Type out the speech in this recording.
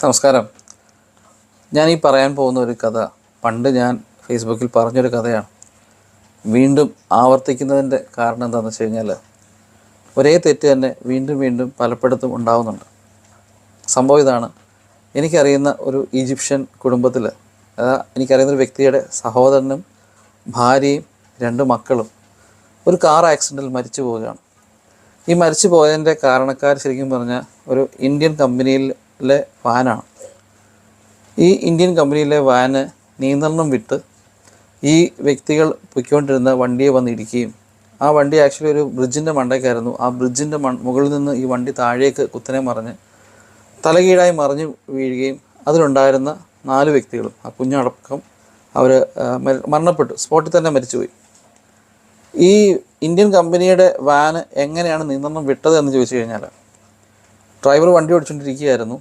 നമസ്കാരം. ഞാൻ ഈ പറയാൻ പോകുന്ന ഒരു കഥ പണ്ട് ഞാൻ ഫേസ്ബുക്കിൽ പറഞ്ഞൊരു കഥയാണ്. വീണ്ടും ആവർത്തിക്കുന്നതിൻ്റെ കാരണം എന്താണെന്ന് വെച്ച് കഴിഞ്ഞാൽ, ഒരേ തെറ്റ് തന്നെ വീണ്ടും വീണ്ടും പലയിടത്തും ഉണ്ടാകുന്നുണ്ട്. സംഭവം ഇതാണ്. എനിക്കറിയുന്ന ഒരു ഈജിപ്ഷ്യൻ കുടുംബത്തിൽ, എനിക്കറിയുന്നൊരു വ്യക്തിയുടെ സഹോദരനും ഭാര്യയും 2 മക്കളും ഒരു കാർ ആക്സിഡൻറ്റിൽ മരിച്ചു പോവുകയാണ്. ഈ മരിച്ചു പോയതിൻ്റെ കാരണക്കാർ ശരിക്കും പറഞ്ഞാൽ ഒരു ഇന്ത്യൻ കമ്പനിയിലെ വാനാണ്. ഈ ഇന്ത്യൻ കമ്പനിയിലെ വാന് നിയന്ത്രണം വിട്ട് ഈ വ്യക്തികൾ പൊയ്ക്കൊണ്ടിരുന്ന വണ്ടിയെ വന്നിടിക്കുകയും, ആ വണ്ടി ആക്ച്വലി ഒരു ബ്രിഡ്ജിൻ്റെ മണ്ടയ്ക്കായിരുന്നു. ആ ബ്രിഡ്ജിൻ്റെ മുകളിൽ നിന്ന് ഈ വണ്ടി താഴേക്ക് കുത്തനെ മറിഞ്ഞ് തലകീഴായി മറിഞ്ഞ് വീഴുകയും അതിലുണ്ടായിരുന്ന 4 വ്യക്തികളും, ആ കുഞ്ഞടക്കം, അവർ മരണപ്പെട്ടു. സ്പോട്ടിൽ തന്നെ മരിച്ചുപോയി. ഈ ഇന്ത്യൻ കമ്പനിയുടെ വാന് എങ്ങനെയാണ് നിയന്ത്രണം വിട്ടത് എന്ന് ചോദിച്ചു കഴിഞ്ഞാൽ, ഡ്രൈവർ വണ്ടി ഓടിച്ചുകൊണ്ടിരിക്കുകയായിരുന്നു.